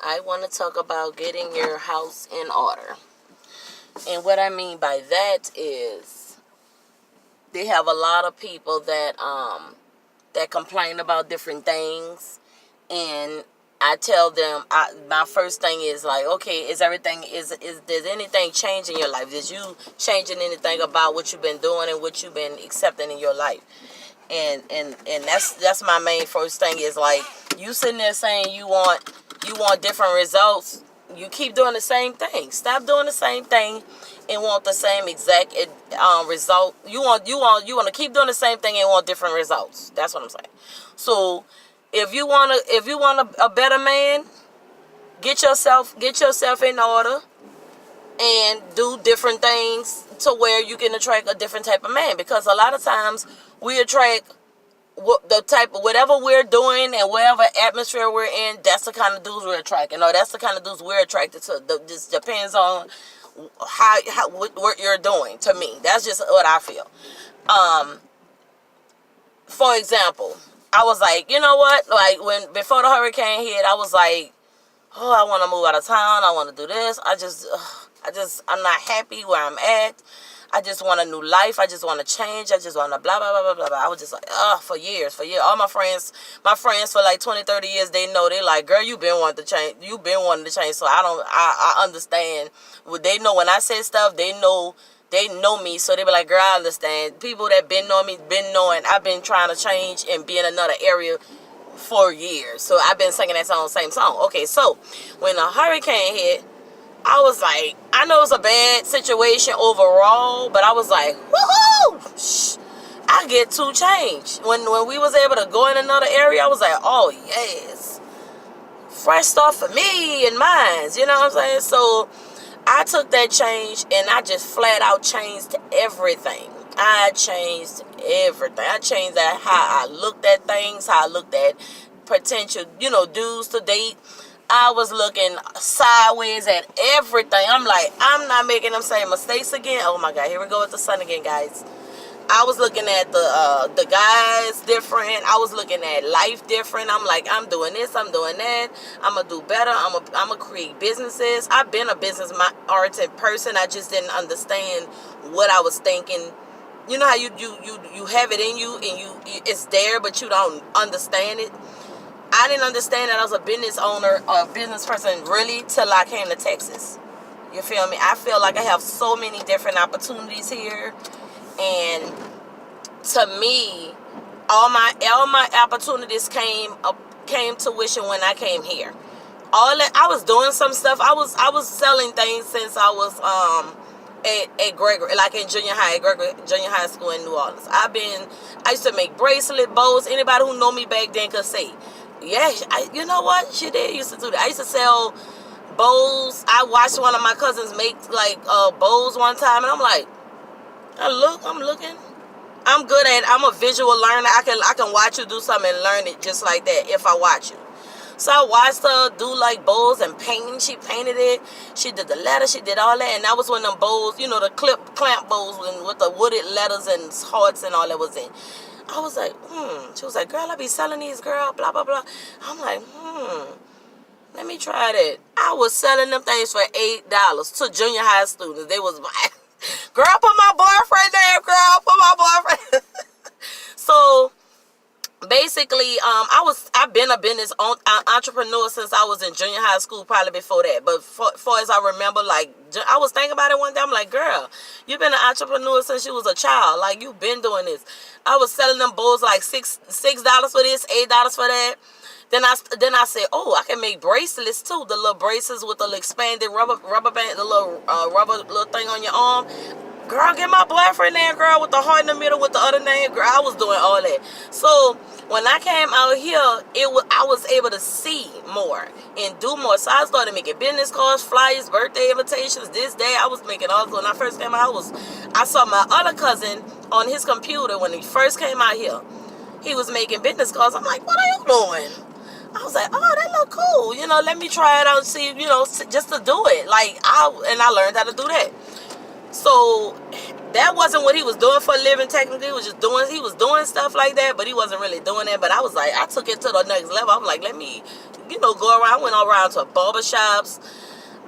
I want to talk about getting your house in order. And what I mean by that is they have a lot of people that complain about different things, and I tell them my first thing is like, okay, is does anything change in your life? Is you changing anything about what you've been doing and what you've been accepting in your life? And that's my main first thing is like, you sitting there saying you want different results. You keep doing the same thing. Stop doing the same thing and want the same exact result. You want to keep doing the same thing and want different results. That's what I'm saying. So if you want a better man, get yourself in order and do different things to where you can attract a different type of man. Because a lot of times we attract whatever we're doing and whatever atmosphere we're in, that's the kind of dudes we're attracting, or that's the kind of dudes we're attracted to. This depends on what you're doing. To me, that's just what I feel. For example, I was like, you know what? Like before the hurricane hit, I was like, oh, I want to move out of town. I want to do this. I'm not happy where I'm at. I just want a new life. I just want to change. I just want to blah, blah, blah, blah, blah, blah. I was just like, for years. All my friends for like 20, 30 years, they know. They like, girl, you've been wanting to change. You've been wanting to change. So I understand. They know when I say stuff, they know me. So they be like, girl, I understand. People that been knowing me, been knowing I've been trying to change and be in another area for years. So I've been singing that same song. Okay, so when the hurricane hit, I was like, I know it's a bad situation overall, but I was like, woohoo! I get to change. When we was able to go in another area, I was like, oh yes, fresh start for me and mine. You know what I'm saying? So I took that change and I just flat out changed everything. I changed everything. I changed that how I looked at things, how I looked at potential, dudes to date. I was looking sideways at everything. I'm like, I'm not making them same mistakes again. Oh my God, here we go with the sun again, guys. I was looking at the guys different. I was looking at life different. I'm like, I'm doing this, I'm doing that. I'm gonna do better. I'm gonna create businesses. I've been a business-oriented person. I just didn't understand what I was thinking. You know how you have it in you and it's there, but you don't understand it. I didn't understand that I was a business owner or a business person really till I came to Texas. You feel me? I feel like I have so many different opportunities here, and to me, all my opportunities came to fruition when I came here. I was doing some stuff. I was selling things since I was at Gregory, like in junior high, at Gregory Junior High School in New Orleans. I used to make bracelet bows. Anybody who know me back then could say, yeah, you know what? She did used to do that. I used to sell bows. I watched one of my cousins make like bows one time, and I'm like, I'm looking. I'm a visual learner. I can watch you do something and learn it just like that if I watch you. So I watched her do like bows and painting. She painted it. She did the letters. She did all that, and that was one of them bows, the clamp bows with the wooded letters and hearts and all that was in. I was like, She was like, girl, I be selling these, girl, blah, blah, blah. I'm like, let me try that. I was selling them things for $8 to junior high students. They was like, girl, put my boyfriend there, girl, put my boyfriend. So basically, I've been a business entrepreneur since I was in junior high school, probably before that. But far as I remember, like, I was thinking about it one day. I'm like, girl, you've been an entrepreneur since you was a child. Like, you've been doing this. I was selling them bowls like $6 for this, $8 for that. Then I said, oh, I can make bracelets too. The little bracelets with the expanded rubber band, the little rubber little thing on your arm. Girl, get my boyfriend there, girl, with the heart in the middle with the other name. Girl, I was doing all that. So when I came out here, I was able to see more and do more. So I started making business cards, flyers, birthday invitations. This day I was making all. When I first came out, I saw my other cousin on his computer when he first came out here. He was making business cards. I'm like, what are you doing? I was like, oh, that look cool. Let me try it out and see, just to do it. I learned how to do that. So that wasn't what he was doing for a living technically. He was doing stuff like that, but he wasn't really doing that. But I was like, I took it to the next level. I'm like, let me go around. I went around to barbershops.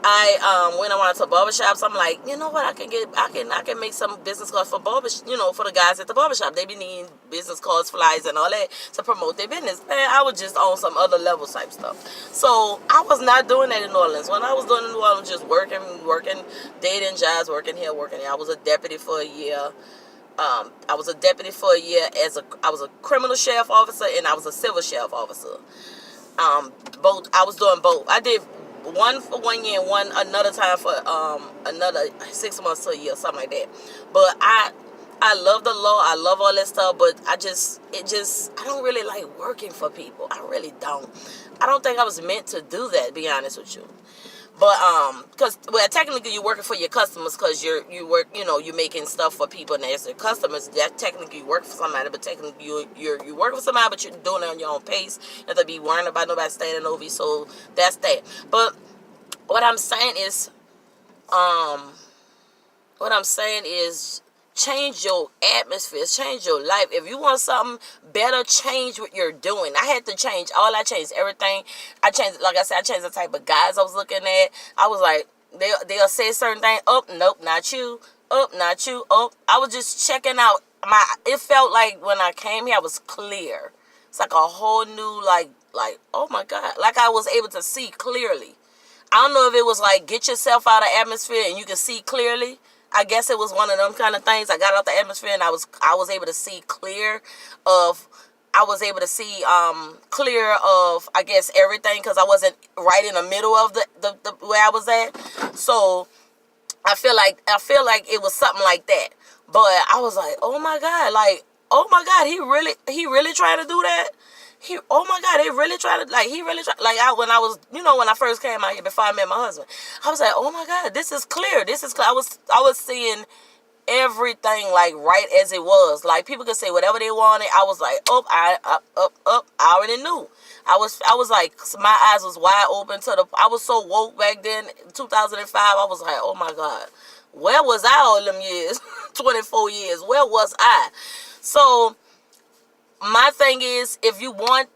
I went around to barbershops. I'm like, you know what? I can make some business cards for for the guys at the barbershop. They be needing business cards, flyers, and all that to promote their business. Man, I was just on some other level type stuff. So I was not doing that in New Orleans. When I was doing it in New Orleans, just working, dating jobs, working here, working there. I was a deputy for a year. I was a deputy for a year I was a criminal sheriff officer and I was a civil sheriff officer. Both. I was doing both. I did one for 1 year and one another time for another 6 months to a year, something like that. But I love the law. I love all that stuff. But I don't really like working for people. I really don't. I don't think I was meant to do that, to be honest with you. But because technically you're working for your customers because you work, you're making stuff for people and as their customers. That technically you work for somebody, but technically you work for somebody, but you're doing it on your own pace. You have to be worrying about nobody standing over you. So that's that. But what I'm saying is, change your atmosphere, change your life. If you want something better, change what you're doing. I had to change. I changed everything. I changed, like I said, I changed the type of guys I was looking at. I was like, they'll say certain things. Oh, nope, not you. Oh, not you. Oh, I was just checking out. It felt like when I came here, I was clear. It's like a whole new, like, oh my God. Like I was able to see clearly. I don't know if it was like, get yourself out of atmosphere and you can see clearly. I guess it was one of them kind of things. I got out the atmosphere and I was able to see clear of I guess everything because I wasn't right in the middle of the where I was at. So I feel like it was something like that. But I was like, oh my God, he really trying to do that. Oh my God, he really tried, when I first came out here before I met my husband, I was like, oh my God, this is clear. I was seeing everything like right as it was. Like people could say whatever they wanted. I was like, I already knew. I was like, my eyes was wide open I was so woke back then, 2005. I was like, oh my God, where was I all them years? 24 years. Where was I? So my thing is, if you want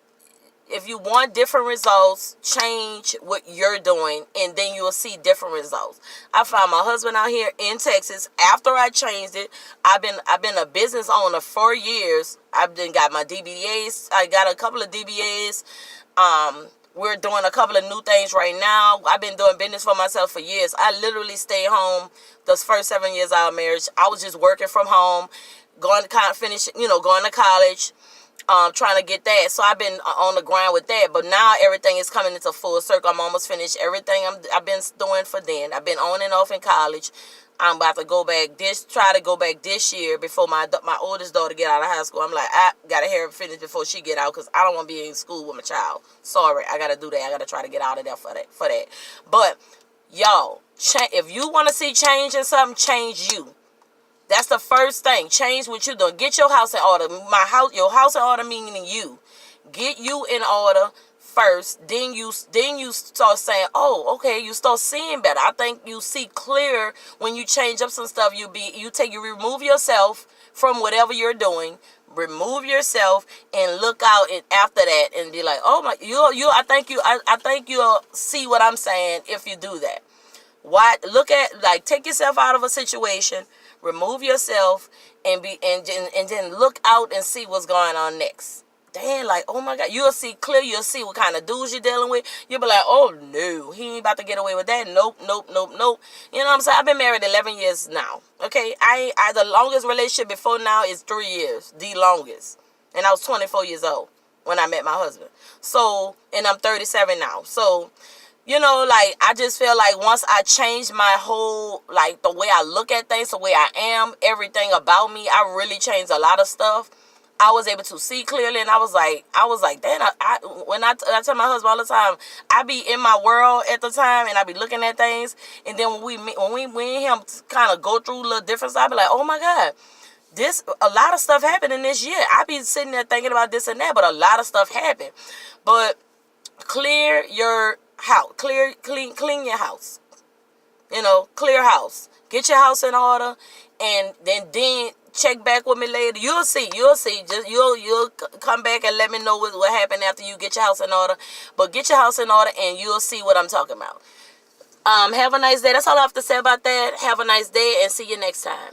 different results, change what you're doing, and then you will see different results. I found my husband out here in Texas. After I changed it, I've been a business owner for years. I've then got my DBAs. I got a couple of DBAs. We're doing a couple of new things right now. I've been doing business for myself for years. I literally stayed home those first 7 years of our marriage. I was just working from home, going to college. Trying to get that. So I've been on the grind with that. But now everything is coming into full circle. I'm almost finished everything I've been doing for then. I've been on and off in college. I'm about to try to go back this year before my oldest daughter get out of high school. I'm like, I gotta hear her finish before she get out because I don't want to be in school with my child. Sorry, I gotta do that. I gotta try to get out of there for that. But y'all, if you want to see change in something, change you. That's the first thing. Change what you're doing. Get your house in order. Your house in order meaning you. Get you in order first. Then you start saying, oh, okay, you start seeing better. I think you see clear when you change up some stuff. You remove yourself from whatever you're doing. Remove yourself and look out and after that and be like, oh my, I think you'll see what I'm saying if you do that. Take yourself out of a situation. Remove yourself and then look out and see what's going on next. Damn, like, oh my God, you'll see clear. You'll see what kind of dudes you're dealing with. You'll be like, oh no, he ain't about to get away with that. Nope. You know what I'm saying? I've been married 11 years now. Okay, the longest relationship before now is 3 years, the longest, and I was 24 years old when I met my husband. So, and I'm 37 now. So. I just feel like once I changed my whole, the way I look at things, the way I am, everything about me, I really changed a lot of stuff. I was able to see clearly, and I was like, damn, I tell my husband all the time, I be in my world at the time, and I be looking at things, and then when we and him kind of go through little different stuff, I be like, oh my God, a lot of stuff happened in this year. I be sitting there thinking about this and that, but a lot of stuff happened. But clear your house, clean your house. Clear house. Get your house in order, and then check back with me later. You'll see. Just you'll come back and let me know what happened after you get your house in order. But get your house in order, and you'll see what I'm talking about. Have a nice day. That's all I have to say about that. Have a nice day, and see you next time.